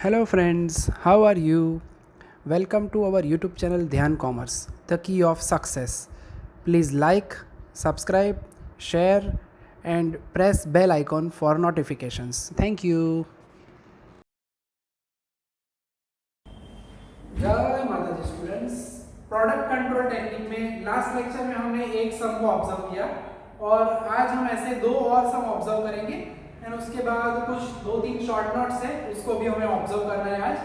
Hello friends, how are you? Welcome to our YouTube channel Dhyan Commerce, the key of success. Please like, subscribe, share and press bell icon for notifications. Thank you. जय माता the students. Product control technique में last lecture में हमने एक सम को observe किया और आज हम ऐसे दो और सम ऑब्जर्व करेंगे एंड उसके बाद कुछ दो तीन शॉर्ट नोट्स है उसको भी हमें ऑब्जर्व करना है आज।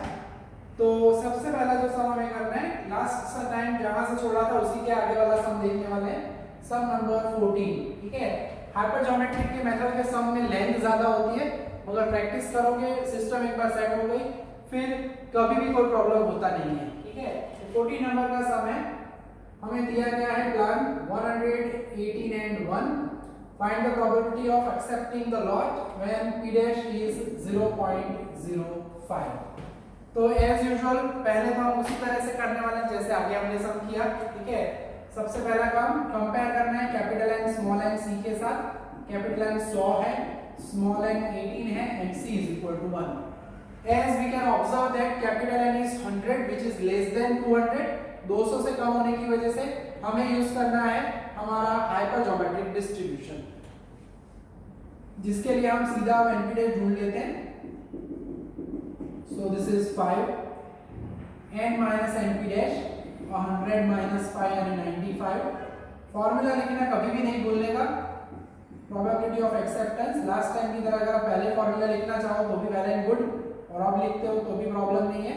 तो सबसे पहला जो सम हमें करना है, लास्ट टाइम जहां से छोड़ा था उसी के आगे वाला सम देखने वाले हैं, सम नंबर 14। ठीक है, हाइपरजोमेट्रिक के मेथड के सम में लेंथ ज्यादा होती है, मगर प्रैक्टिस करोगे सिस्टम एक बार सेट हो गई फिर कभी भी कोई प्रॉब्लम होता नहीं है। ठीक है, तो 14 नंबर का सम है, हमें दिया गया है plan 118 and 1, find the probability of accepting the lot when p dash is 0.05। तो एज यूजुअल पहले तो हम उसी तरह से करने वाले हैं जैसे आगे हमने सम किया। ठीक है, सबसे पहला काम कंपेयर करना है capital N small N C के साथ। कैपिटल एन 100 है, स्मॉल एन 18 है and C is equal to 1। As we can observe that capital N is 100 which is less than 200, 200 से कम होने की वजह से हमें यूज करना है हमारा हाइपरजोमेट्रिक डिस्ट्रीब्यूशन, जिसके लिए हम सीधा NP डैश ढूंढ लेते हैं। So this is 5 n minus NP dash 100 minus 5 यानी 95। फॉर्मूला लिखना कभी भी नहीं भूलने का, probability of acceptance. Last time की तरह अगर आप पहले फॉर्मूला लिखना चाहो तो भी वेल एंड गुड, और आप लिखते हो तो भी प्रॉब्लम नहीं है,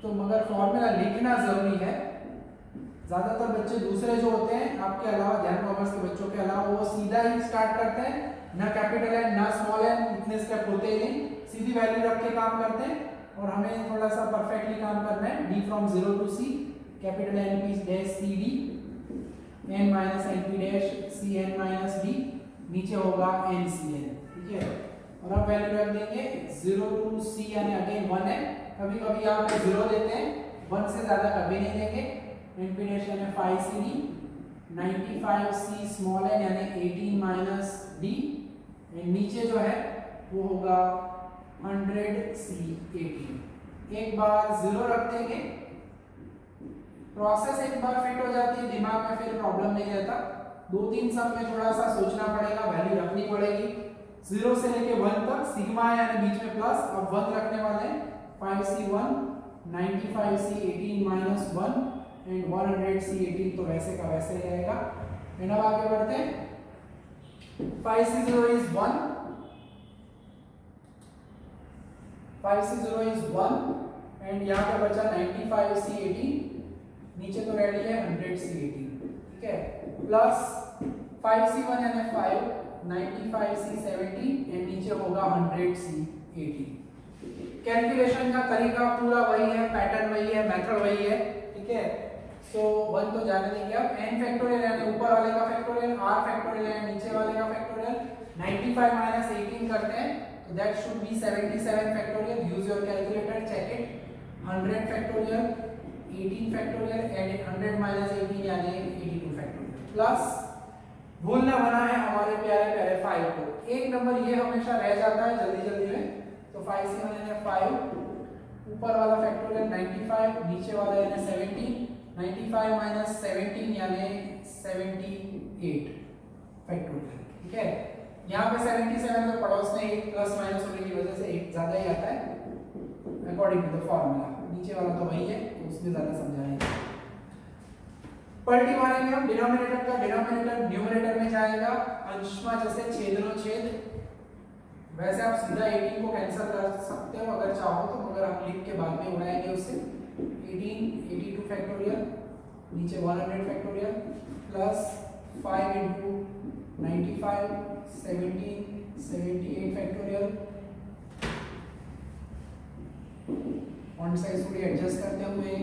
तो मगर फॉर्मूला लिखना जरूरी है। ज्यादातर बच्चे दूसरे जो होते हैं आपके अलावा, ध्यान कॉमर्स के बच्चों के अलावा, वो सीधा ही स्टार्ट करते हैं, ना कैपिटल एन ना स्मॉल एन, इतने स्टेप होते ही नहीं, सीधी वैल्यू रख के काम करते हैं। और हमें थोड़ा सा परफेक्टली काम करना है। D from 0 to C, capital N P dash C D, N minus N P dash C N minus D, नीचे होगा एन सी एन। ठीक है, और अब वैल्यू रख देंगे 0 टू सी यानी अगेन 1 है, कभी कभी आप 0 देते हैं, 1 से ज्यादा कभी नहीं देंगे। एनपी डैश यानी 5 C D, 95 C small N यानी 18 माइनस डी, एंड नीचे जो है वो होगा 100 सी 18। एक बार 0 रख देंगे, प्रोसेस एक बार फिट हो जाती है दिमाग में, फिर प्रॉब्लम नहीं रहता। दो तीन सम में थोड़ा सा सोचना पड़ेगा, वैल्यू रखनी पड़ेगी 0 से लेके 1 तक, सिग्मा यानी बीच में प्लस, अब 1 रखने वाले हैं। 5c1 95c 18 minus 1 and 100c 18 तो वैसे का वैसे ही रहेगा। एंड अब आगे बढ़ते हैं। 5c0 is 1, 5c0 is 1 and यहाँ पे बचा 95c 18, नीचे तो रेडी है 100c 18। ठीक है, प्लस 5c1 यानी 5, 95c 70 एंड नीचे होगा 100c 80। कैलकुलेशन का तरीका पूरा वही है, पैटर्न वही है, मेथड वही है। ठीक है, सो 1 तो जाने देंगे। अब n फैक्टोरियल यानी ऊपर वाले का फैक्टोरियल, r फैक्टोरियल यानी नीचे वाले का फैक्टोरियल, 95 माइनस 18 करते हैं तो that should be 77 factorial. Use your calculator, check it. 100 factorial, 18 factorial and 100 minus 18 यानी 82 फैक्टोरियल, प्लस भूलना बना है हमारे प्यारे प्यारे 5 को। एक नंबर ये हमेशा रह जाता है जल्दी जल्दी में, तो 5 से यानी 5, ऊपर वाला फैक्टोरियल 95, नीचे वाला यानी 70, 95 माइनस 17 यानी 78 फैक्टोरियल। ठीक है, यहाँ पे 77 तो पड़ोस में एक प्लस माइनस होने की वजह से एक ज्यादा ही आता है अकॉर्डिंग टू द फॉर्मूला, नीचे वाला तो वही है तो उसमें ज्यादा समझाएंगे। पलटी मारेंगे हम, डिनोमिनेटर का डिनोमिनेटर न्यूमरेटर में जाएगा, अंशमा जैसे छेदनो छेद। वैसे आप सीधा 18 को कैंसिल कर सकते हो अगर चाहो तो, मगर हम लिख के बाद में उड़ाएंगे उससे। 18 82 फैक्टोरियल, नीचे 100 factorial, plus 5 into 95 17 78 factorial. Font size थोड़ी एडजस्ट करते हुए,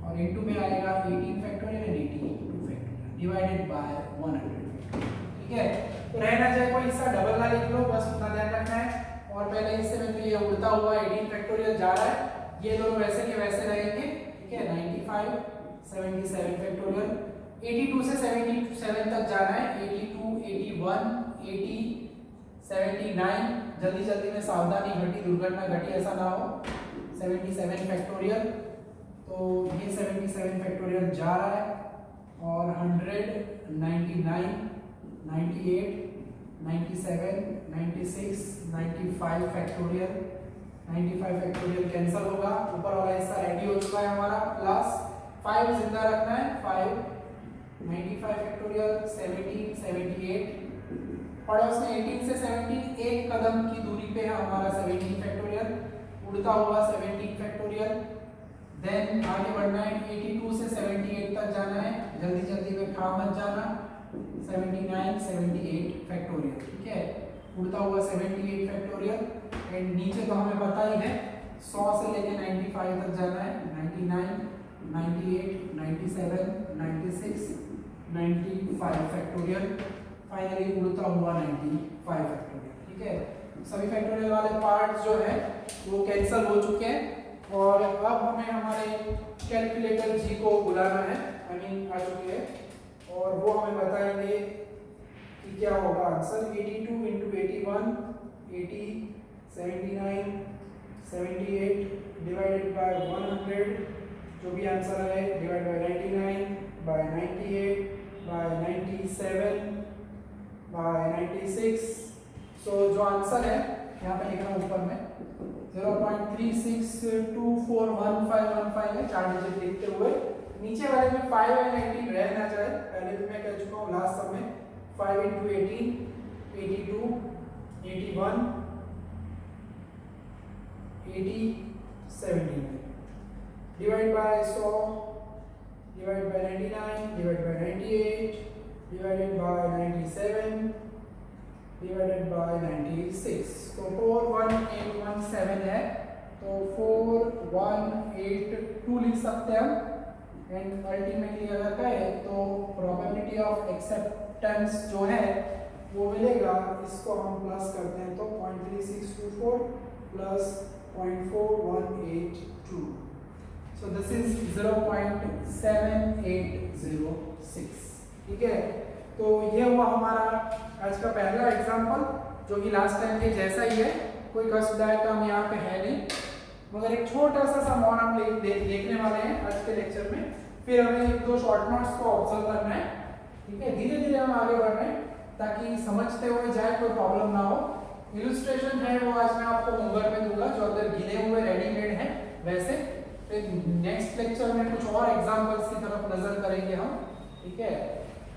और इनटू में आएगा 18 factorial and 82 factorial divided bye 100। ठीक है, तो रहना चाहिए कोई हिस्सा डबल ना लिख लो, बस उतना ध्यान रखना है। और पहले हिस्से में तो ये उड़ता हुआ 18 फैक्टोरियल जा रहा है, ये दोनों वैसे के वैसे रहेंगे। ठीक है, 95 77 फैक्टोरियल, 82 से 77 तक जाना है, 82 81 80 79 जल्दी जल्दी में सावधानी घटी, दुर्घटना घटी, ऐसा ना हो। 77 फैक्टोरियल, तो ये 77 फैक्टोरियल जा रहा है और 100, 99, 98, 97, 96, 95 फैक्टोरियल, 95 फैक्टोरियल कैंसिल होगा, ऊपर वाला हिस्सा रेडी हो चुका है हमारा, प्लस 5 जिंदा रखना है, 5, 95 फैक्टोरियल, 17, 78, पड़ोस में 18 से 17 एक कदम की दूरी पे है हमारा 17 फैक्टोरियल, उड़ता हुआ 17 फैक्टोरियल। देन आगे बढ़ना है, 82 से 78 तक जाना है, जल्दी जल्दी में खा मत जाना, 79, 78 फैक्टोरियल, ठीक है, उड़ता हुआ 78 फैक्टोरियल। एंड नीचे तो हमें पता ही है 100 से लेके 95 तक जाना है, 99, 98, 97, 96, 95 फैक्टोरियल, फाइनली उड़ता हुआ 95 फैक्टोरियल, ठीक है। सभी फैक्टोरियल वाले पार्ट्स जो है वो कैंसिल हो चुके हैं और अब हमें हमारे कैलकुलेटर जी को बुलाना है, आई मीन आ चुके हैं और वो हमें बताएंगे कि क्या होगा आंसर। 82 into 81, 80, 79, 78 डिवाइडेड बाय 100, जो भी आंसर है, divide by 99 by 98 by 97 by 96। So जो आंसर है यहाँ पे लिखा है ऊपर में 0.36241515 है, 4 डिजिट लिखते हुए। नीचे वाले में 5 और 19 रहना चाहिए, पहले तो मैं कह चुका हूँ लास्ट सब में। 5 into 18, 82, 81, 80, 79 divide by 100, divide by 99, divide by 98, divided by 97, divided by 96। तो 41817 है, तो 4182 लिख सकते हैं हम। एंड अल्टीमेटली अगर कहें तो प्रोबेबिलिटी ऑफ एक्सेप्टेंस जो है वो मिलेगा, इसको हम प्लस करते हैं तो 0.3624 प्लस 0.4182, सो दिस इज 0.7806, ठीक है। तो ये हुआ हमारा आज का पहला एग्जाम्पल, जो कि लास्ट टाइम के जैसा ही है, कोई कष्टदायक काम यहाँ पे है नहीं, मगर एक छोटा सा समान हम देखने वाले हैं आज के लेक्चर में। फिर हमें एक दो शॉर्ट नोट्स को ऑब्जर्व करना है, ठीक है, धीरे धीरे हम आगे बढ़ रहे हैं ताकि समझते हुए जाए, कोई प्रॉब्लम ना हो। इलस्ट्रेशन है वो आज मैं आपको होमवर्क में दूंगा, जो अंदर गिने हुए रेडीमेड हैं वैसे। फिर नेक्स्ट लेक्चर में कुछ और एग्जाम्पल्स की तरफ नजर करेंगे हम, ठीक है।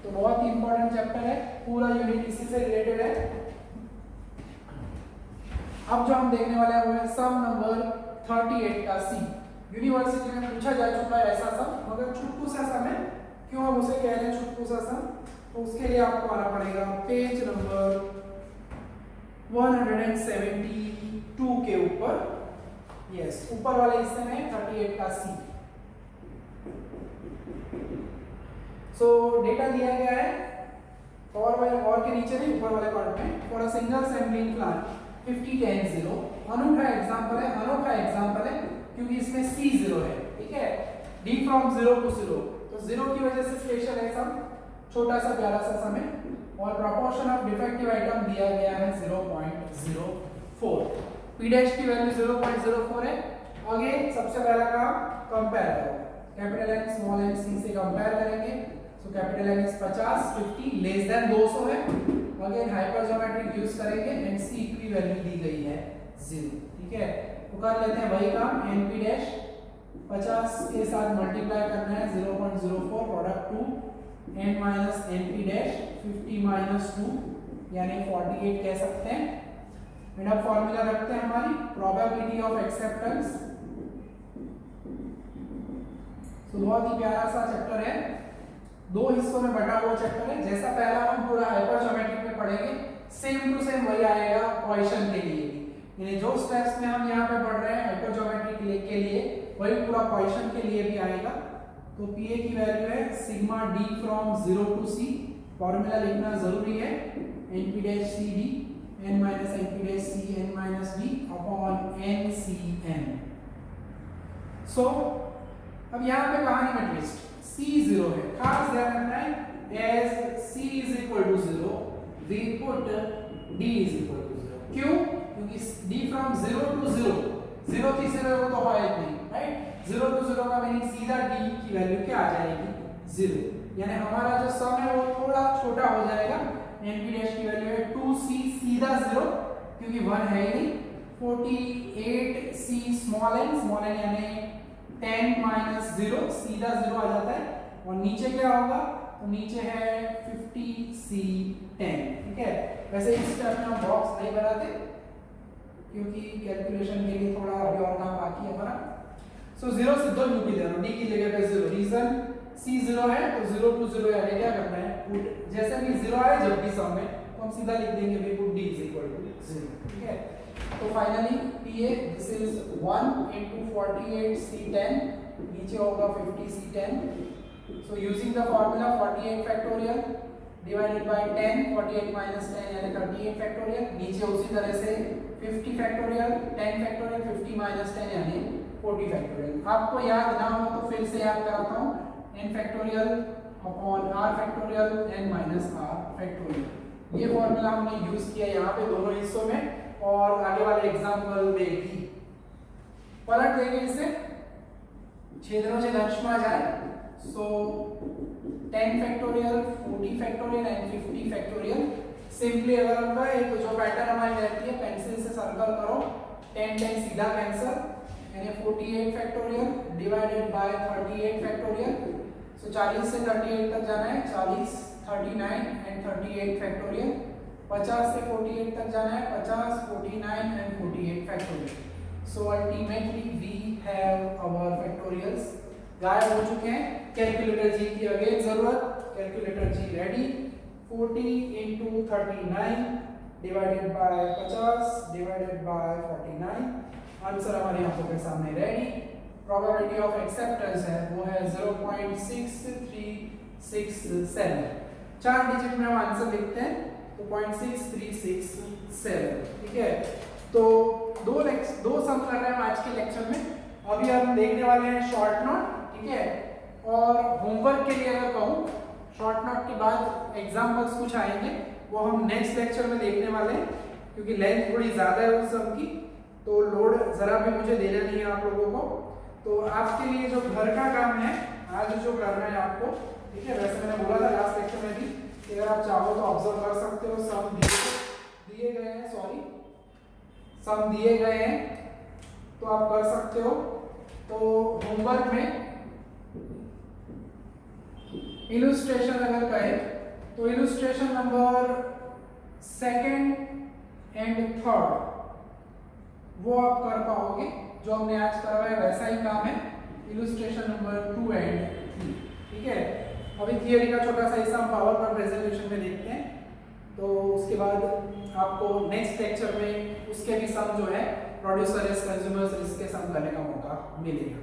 तो बहुत ही इंपॉर्टेंट चैप्टर है, पूरा यूनिट इसी से रिलेटेड है। अब जो हम देखने वाले हैं वो है सम नंबर 38 का सी। यूनिवर्सिटी में पूछा जा चुका है ऐसा सम, मगर छुटकू सा सम है। क्यों हम उसे कह रहे हैं छुटकू सा सम? तो उसके लिए आपको आना पड़ेगा पेज नंबर 172 के ऊपर, यस, ऊपर वाले हिस्से में 38 का सी। सो डेटा दिया गया है और के नीचे नहीं, ऊपर वाले पार्ट में, for a single sampling plant 50, 10, 0। अनूठा एग्जांपल है क्योंकि इसमें C 0 है, ठीक है, D फ्रॉम 0 to 0, तो 0 की वजह से स्पेशल है सम, छोटा सा प्यारा सा सम है। और प्रोपोर्शन ऑफ डिफेक्टिव आइटम दिया गया है 0.04, P डैश की वैल्यू 0.04 है। आगे सबसे पहला काम कंपेयर करो, capital N small n C से कंपेयर करेंगे। So capital N is 50, 50 less than 200 है। अगेन हाइपर ज्योमेट्रिक यूज करेंगे, एंड C की वैल्यू दी गई है 0, ठीक है। तो कर लेते हैं वही काम, np डैश 50 के साथ मल्टीप्लाई करना है 0.04 product 2 n minus np dash 50 minus 2 यानी 48 कह सकते हैं। एंड अब फॉर्मूला रखते हैं हमारी प्रोबेबिलिटी ऑफ एक्सेप्टेंस। तो बहुत ही प्यारा सा चैप्टर है, 2 हिस्सों में बटा हुआ चैप्टर है। जैसा पहला हम पूरा हाइपर ज्योमेट्रिक में पढ़ेंगे, सेम टू सेम वही आएगा क्वेश्चन के लिए भी, यानी जो स्टेप्स में हम यहाँ पे पढ़ रहे हैं हाइपर ज्योमेट्रिक के लिए, वही पूरा क्वेश्चन के लिए भी आएगा। तो PA की वैल्यू है sigma D from 0 to C, formula लिखना जरूरी है, np dash C D n minus np dash C n minus D upon NCn। सो अब यहाँ पे कहानी में ट्विस्ट, C 0 है, खास ध्यान रखना है, as C is equal to 0 we put D is equal to 0। क्यों? डी फ्रॉम 0 to 0, 0 की 0 वो तो है नहीं, राइट। 0 to 0 का मीनिंग सीधा डी की वैल्यू क्या आ जाएगी 0, यानी हमारा जो सम है वो थोड़ा छोटा हो जाएगा। एनपी डैश की वैल्यू है 2c सीधा 0 क्योंकि 1 है ही नहीं। 48c स्मॉल n यानी 10 माइनस 0 सीधा 0 आ जाता है। और नीचे क्या होगा, तो नीचे है 50c10, ठीक है। वैसे इस स्टेप में हम बॉक्स नहीं बनाते क्योंकि कैलकुलेशन के लिए थोड़ा अभी और काम बाकी है हमारा। सो 0 से 2 यूपी ले लो, डी की जगह पे 0, रीजन c 0 है तो 0 to 0 यानी क्या करना है, पुट जैसे भी 0 आए जब भी सम में तो हम सीधा लिख देंगे we put d is equal to 0, ठीक है। तो finally pa this is 1 into 48c10, नीचे होगा 50c10। So using the formula 48 factorial divided by 10, 48 minus 10 यानी 38 फैक्टोरियल, नीचे उसी तरह से 50 फैक्टोरियल, 10 फैक्टोरियल, 50 माइनस 10 यानी 40 फैक्टोरियल। आपको याद ना हो तो फिर से याद कराता हूँ, n factorial upon r factorial n minus r factorial. ये फॉर्मूला हमने यूज किया यहाँ पे दोनों हिस्सों में, और आगे वाले एग्जांपल में भी पलट देंगे इसे, छेदनों से अंश में आ जाए। सो 10 factorial, 40 factorial and 50 factorial. Simply अगर हम कहें तो जो पैटर्न हमारी रहती है, पेंसिल से सर्कल करो, 10 10 सीधा कैंसिल, यानी 48 फैक्टोरियल डिवाइडेड बाय 38 फैक्टोरियल। सो 40 से 38 तक जाना है, 40, 39 एंड 38 फैक्टोरियल। 50 से 48 तक जाना है, 50, 49 and 48 factorial. So ultimately we have our factorials. गायब हो चुके हैं। कैलकुलेटर जी की अगेन जरूरत, calculator ji ready. 40 into 39 divided by 50 divided by 49। Answer हमारे आंखों के सामने रेडी। प्रोबेबिलिटी ऑफ एक्सेप्टेंस है वो है 0.6367। 4 डिजिट में हम आंसर लिखते हैं तो 0.6367, ठीक है। तो दो सम कर रहे हैं हम आज के लेक्चर में। अभी हम देखने वाले हैं शॉर्ट नोट, ठीक है। और होमवर्क के लिए अगर कहूँ, शॉर्ट नोट के बाद एग्जाम्पल्स कुछ आएंगे, वो हम नेक्स्ट लेक्चर में देखने वाले हैं क्योंकि लेंथ थोड़ी ज्यादा है उस सम की, तो लोड जरा भी मुझे देना नहीं है आप लोगों को। तो आपके लिए जो घर का काम है आज जो करना है आपको, ठीक है। वैसे मैंने बोला था लास्ट लेक्चर में भी कि अगर आप चाहो तो ऑब्जर्व कर सकते हो, सम दिए गए हैं, सम दिए गए हैं तो आप कर सकते हो। तो होमवर्क में इलस्ट्रेशन अगर कहें तो इलस्ट्रेशन नंबर 2 एंड 3 वो आप कर पाओगे, जो हमने आज करवाया वैसा ही काम है। इलस्ट्रेशन नंबर 2 एंड 3, ठीक है। अभी थियरी का छोटा सा हिस्सा हम पावर पॉइंट प्रेजेंटेशन में देखते हैं, तो उसके बाद आपको नेक्स्ट लेक्चर में उसके भी सम जो है प्रोड्यूसर रिस्क, कंज्यूमर्स रिस्क के सम करने का मौका मिलेगा।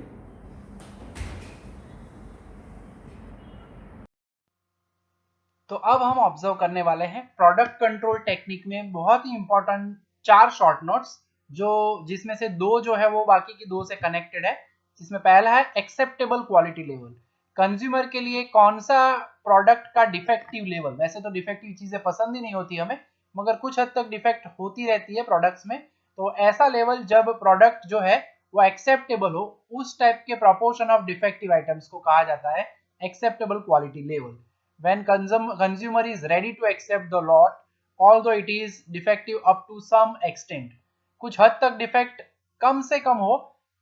तो अब हम ऑब्जर्व करने वाले हैं प्रोडक्ट कंट्रोल टेक्निक में बहुत ही इंपॉर्टेंट 4 शॉर्ट नोट्स, जो जिसमें से 2 जो है वो बाकी की 2 से कनेक्टेड है। जिसमें पहला है एक्सेप्टेबल क्वालिटी लेवल। कंज्यूमर के लिए कौन सा प्रोडक्ट का डिफेक्टिव लेवल, वैसे तो डिफेक्टिव चीजें पसंद ही नहीं होती हमें, मगर कुछ हद तक डिफेक्ट होती रहती है प्रोडक्ट्स में। तो ऐसा लेवल जब प्रोडक्ट जो है वो एक्सेप्टेबल हो, उस टाइप के प्रोपोर्शन ऑफ डिफेक्टिव आइटम्स को कहा जाता है acceptable quality level. When consumer is ready to accept the lot, although it is defective up to some extent, कुछ हद तक डिफेक्ट कम से कम हो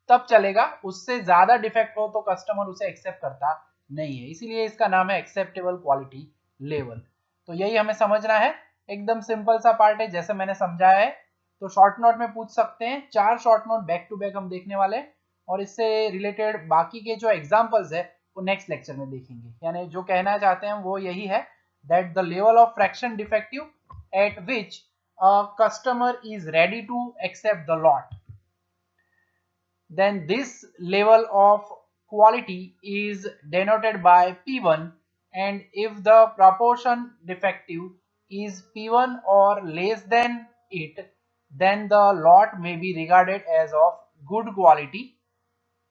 तब चलेगा, उससे ज्यादा डिफेक्ट हो तो कस्टमर उसे एक्सेप्ट करता नहीं है, इसीलिए इसका नाम है एक्सेप्टेबल क्वालिटी लेवल। तो यही हमें समझना है, एकदम सिंपल सा पार्ट है जैसे मैंने समझाया है। तो शॉर्ट नोट में पूछ सकते हैं, 4 short note back to back हम देखने वाले हैं, और इससे रिलेटेड बाकी के जो एग्जांपल्स है वो नेक्स्ट लेक्चर में देखेंगे। यानी जो कहना चाहते हैं वो यही है, that the level of fraction defective at which a customer is ready to accept the lot, then this level of quality is denoted by P1, and if the proportion defective is P1 or less than it, then the lot may be regarded as of good quality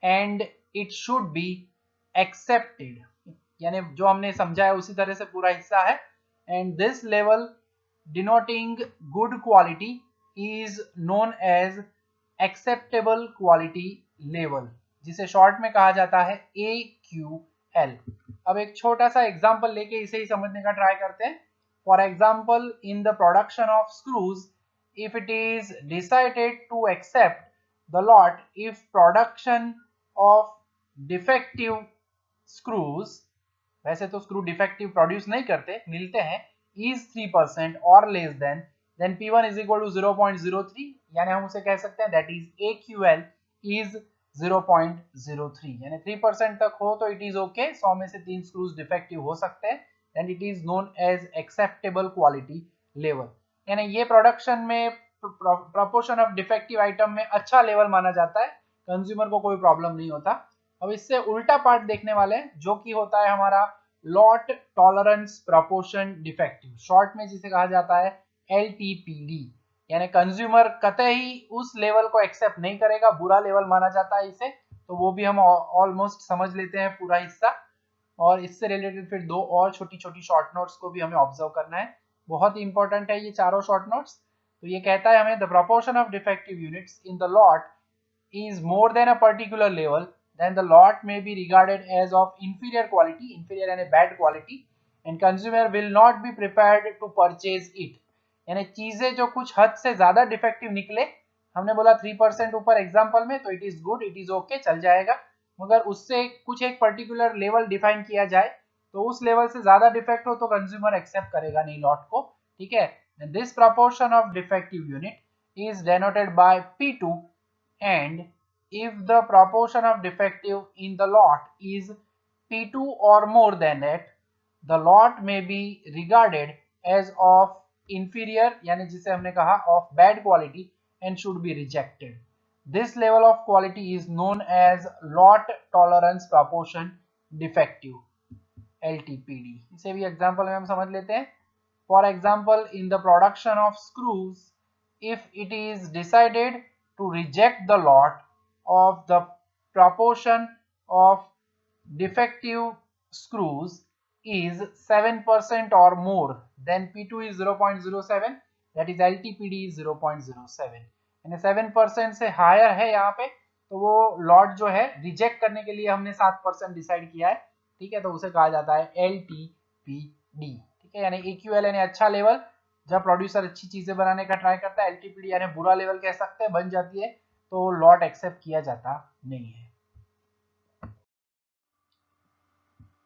and it should be accepted। यानी जो हमने समझा है उसी तरह से पूरा हिस्सा है। and this level denoting good quality is known as acceptable quality level, जिसे शॉर्ट में कहा जाता है AQL। अब एक छोटा सा एग्जांपल लेके इसे ही समझने का ट्राई करते हैं। For example, in the production of screws, if it is decided to accept the lot if production of defective screws, वैसे तो स्क्रू डिफेक्टिव प्रोड्यूस नहीं करते, मिलते हैं, is 3% और less than, then P1 is equal to 0.03, यानी हम उसे कह सकते हैं that is AQL is 0.03, यानी 3% तक हो तो it is okay, 100 में से 3 स्क्रूज डिफेक्टिव हो सकते हैं, and it is known as acceptable quality level, यानी ये प्रोडक्शन में प्रोपोर्शन ऑफ डिफेक्टिव आइटम में अच्छा लेवल माना जाता है, कंज्यूमर को कोई प्रॉब्लम नहीं होता। अब इससे उल्टा पार्ट देखने वाले हैं जो कि होता है हमारा lot tolerance proportion defective, short में जिसे कहा जाता है LTPD, यानी कंज्यूमर कतई उस लेवल को एक्सेप्ट नहीं करेगा, बुरा लेवल माना जाता है इसे, तो वो भी हम ऑलमोस्ट समझ लेते हैं पूरा हिस्सा। और इससे रिलेटेड फिर दो और छोटी छोटी शॉर्ट नोट्स को भी हमें ऑब्जर्व करना है, बहुत ही इंपॉर्टेंट है ये चारों शॉर्ट नोट्स। तो ये कहता है हमें the proportion of defective units in the lot is more than a particular level, then the lot may be regarded as of inferior quality, inferior यानी bad quality, and consumer will not be prepared to purchase it, यानी चीजें जो कुछ हद से ज्यादा defective निकले, हमने बोला 3% ऊपर एग्जांपल में, तो it is good, it is okay, चल जाएगा, मगर उससे कुछ एक पर्टिकुलर लेवल डिफाइन किया जाए तो उस लेवल से ज्यादा डिफेक्ट हो तो कंज्यूमर एक्सेप्ट करेगा नहीं लॉट को, ठीक है। This proportion of defective unit is denoted by P2, and if the proportion of defective in the lot is P2 or more than that, the lot may be regarded as of inferior, यानी जिसे हमने कहा of bad quality, and should be rejected. This level of quality is known as lot tolerance proportion defective, LTPD। इसे भी example में हम समझ लेते हैं। For example, in the production of screws, if it is decided to reject the lot of the proportion of defective screws is 7% or more, then P2 is 0.07, that is LTPD is 0.07, यानी 7% से higher है यहाँ पे, तो वो lot जो है reject करने के लिए हमने 7% डिसाइड किया है, ठीक है, तो उसे कहा जाता है LTPD, ठीक है, यानी AQL यानी अच्छा लेवल, जब प्रोड्यूसर अच्छी चीजें बनाने का ट्राई करता है, LTPD यानी बुरा लेवल कह सकते हैं, बन जाती है तो लॉट एक्सेप्ट किया जाता नहीं है।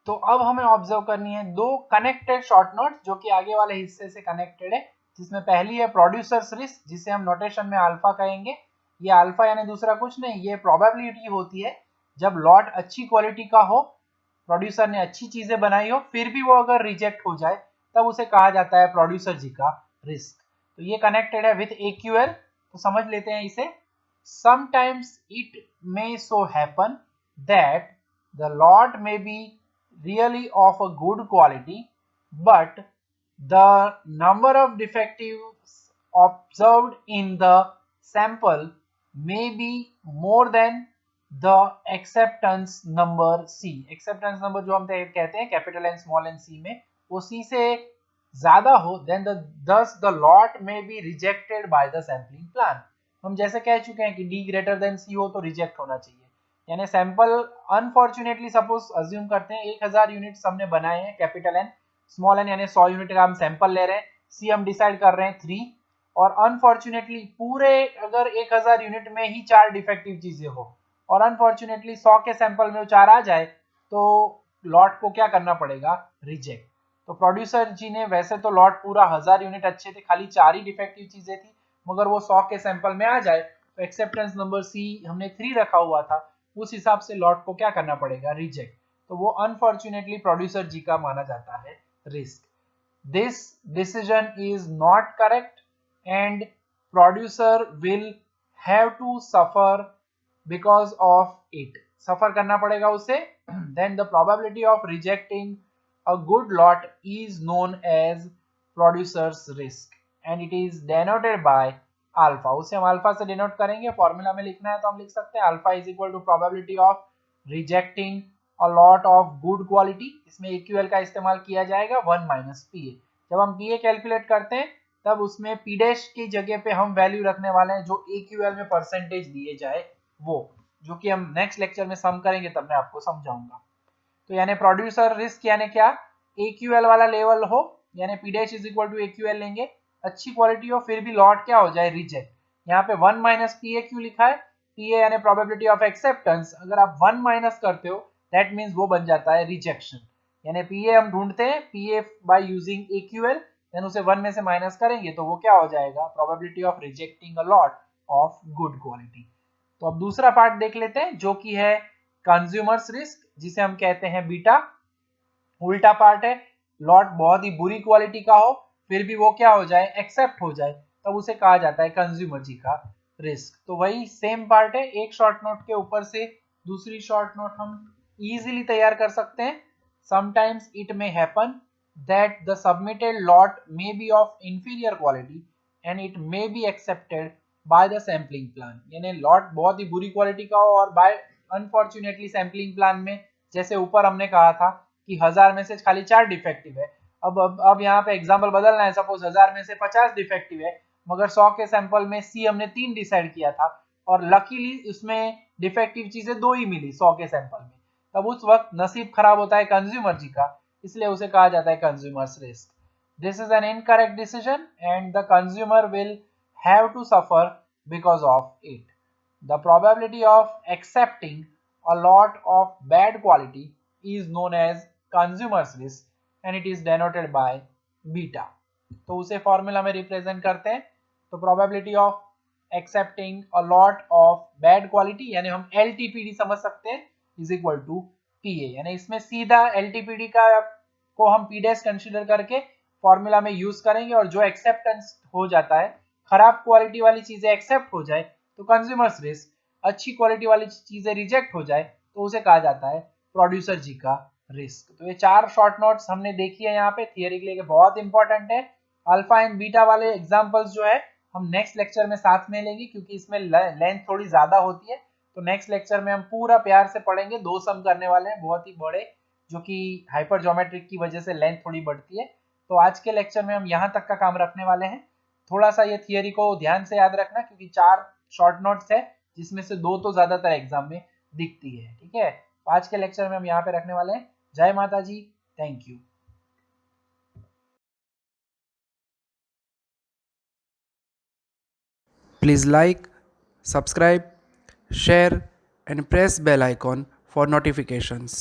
तो अब हमें ऑब्जर्व करनी है दो कनेक्टेड शॉर्ट नोट्स जो कि आगे वाले हिस्से से कनेक्टेड है, जिसमें पहली है प्रोड्यूसर्स रिस्क, जिसे हम नोटेशन में अल्फा कहेंगे। ये अल्फा यानी दूसरा कुछ नहीं, ये प्रोबेबिलिटी होती है जब लॉट अच्छी क्वालिटी का हो, प्रोड्यूसर ने अच्छी चीजें बनाई हो, फिर भी वो अगर रिजेक्ट हो जाए तब उसे कहा जाता है प्रोड्यूसर जी का रिस्क। तो ये कनेक्टेड है विथ AQL, तो समझ लेते हैं इसे। Sometimes it may so happen that the lot may be really of a good quality, but the number of defectives observed in the sample may be more than the acceptance number C। acceptance number जो हम कहते हैं capital N small N C में, वो C से ज्यादा हो, then thus the lot may be rejected by the sampling plan। हम जैसे कह चुके हैं कि D greater than C हो तो रिजेक्ट होना चाहिए, यानी सैंपल अनफॉर्चुनेटली सपोज अज्यूम करते हैं 1000 यूनिट्स हमने बनाए हैं, कैपिटल एन स्मॉल एन यानी 100 यूनिट का हम सैंपल ले रहे हैं, C हम डिसाइड कर रहे हैं 3, और अनफॉर्चुनेटली पूरे अगर 1000 यूनिट में ही 4 डिफेक्टिव चीजें हो और अनफॉर्चुनेटली 100 के सैंपल में 4 आ जाए तो लॉट को क्या करना पड़ेगा, रिजेक्ट। तो प्रोड्यूसर जी ने वैसे तो लॉट पूरा 1000 यूनिट अच्छे थे, खाली 4 ही डिफेक्टिव चीजें थी, मगर वो 100 के सैंपल में आ जाए तो एक्सेप्टेंस नंबर C हमने 3 रखा हुआ था, उस हिसाब से लॉट को क्या करना पड़ेगा, रिजेक्ट। तो वो अनफॉर्चुनेटली प्रोड्यूसर जी का माना जाता है risk. This decision is not correct and producer will have to suffer because of it, suffer करना पड़ेगा उसे। Then the probability of rejecting a good lot is known as producer's risk and it is denoted by alpha। उसे हम alpha से denote करेंगे, formula में लिखना है तो हम लिख सकते हैं alpha is equal to probability of rejecting a lot of good quality, इसमें AQL का इस्तेमाल किया जाएगा 1 - PA। जब हम PA कैलकुलेट करते हैं तब उसमें पी डैश की जगह पे हम वैल्यू रखने वाले हैं जो AQL में परसेंटेज दिए जाए वो, जो कि हम नेक्स्ट लेक्चर में सम करेंगे तब मैं आपको समझाऊंगा। तो यानी प्रोड्यूसर रिस्क यानी क्या, AQL वाला लेवल हो, यानी P dash is equal to AQL लेंगे, अच्छी क्वालिटी हो, फिर भी लॉट क्या हो जाए, रिजेक्ट। यहाँ पे 1 माइनस PA क्यों लिखा है, PA यानी प्रोबेबिलिटी ऑफ एक्सेप्टेंस, अगर आप 1 माइनस करते हो दैट मीन्स वो बन जाता है रिजेक्शन। यानी PA हम ढूंढते हैं, PA by using AQL, then उसे 1 में से माइनस करेंगे तो वो क्या हो जाएगा, probability of rejecting a lot of good quality. तो अब दूसरा पार्ट देख लेते हैं जो कि है कंज्यूमर्स रिस्क, जिसे हम कहते हैं बीटा। उल्टा पार्ट है, लॉट बहुत ही बुरी क्वालिटी का हो फिर भी वो क्या हो जाए, एक्सेप्ट हो जाए, तब उसे कहा जाता है कंज्यूमर जी का रिस्क। तो वही सेम पार्ट है, एक शॉर्ट नोट के ऊपर से दूसरी शॉर्ट नोट हम इजीली तैयार कर सकते हैं। Sometimes it may happen that the submitted lot may be of inferior quality and it may be accepted by the sampling plan, यानी लॉट बहुत ही बुरी क्वालिटी का हो और बाय अनफॉर्चुनेटली सैम्पलिंग प्लान में, जैसे ऊपर हमने कहा था कि 1000 में से खाली 4 डिफेक्टिव है, अब यहाँ पे एग्जांपल बदलना है, सपोज 1000 में से 50 डिफेक्टिव है, मगर 100 के सैंपल में सी हमने 3 डिसाइड किया था और लकीली उसमें डिफेक्टिव चीजें 2 ही मिली 100 के सैंपल में, तब उस वक्त नसीब खराब होता है कंज्यूमर जी का, इसलिए उसे कहा जाता है consumers risk. This is an incorrect decision and the consumer will have to suffer because of it. The probability of accepting a lot of bad quality is known as consumer's risk and it is denoted by beta। तो उसे formula में represent करते हैं, तो probability of accepting a lot of bad quality यानी हम LTPD समझ सकते हैं इज इक्वल टू PA, यानी इसमें सीधा LTPD का को हम P डैश कंसीडर करके फॉर्मूला में यूज करेंगे और जो एक्सेप्टेंस हो जाता है, खराब क्वालिटी वाली चीजें एक्सेप्ट हो जाए तो कंज्यूमर्स रिस्क, अच्छी क्वालिटी वाली चीजें रिजेक्ट हो जाए तो उसे कहा जाता है प्रोड्यूसर जी का रिस्क। तो ये 4 शॉर्ट नोट्स हमने देखी है यहाँ पे थियरी के लिए, बहुत इंपॉर्टेंट है। अल्फा एंड बीटा वाले एग्जांपल्स जो है हम नेक्स्ट लेक्चर में साथ में लेंगे क्योंकि इसमें लेंथ थोड़ी ज्यादा होती है, तो नेक्स्ट लेक्चर में हम पूरा प्यार से पढ़ेंगे, 2 सम करने वाले हैं बहुत ही बड़े, जो कि हाइपर ज्योमेट्रिक की वजह से लेंथ थोड़ी बढ़ती है। तो आज के लेक्चर में हम यहाँ तक का काम रखने वाले हैं। थोड़ा सा ये थियरी को ध्यान से याद रखना क्योंकि 4 शॉर्ट नोट्स है जिसमें से 2 तो ज्यादातर एग्जाम में दिखती है, ठीक है। आज के लेक्चर में हम यहाँ पे रखने वाले हैं। जय माता जी, thank you. Please like, subscribe, share and press bell icon for notifications.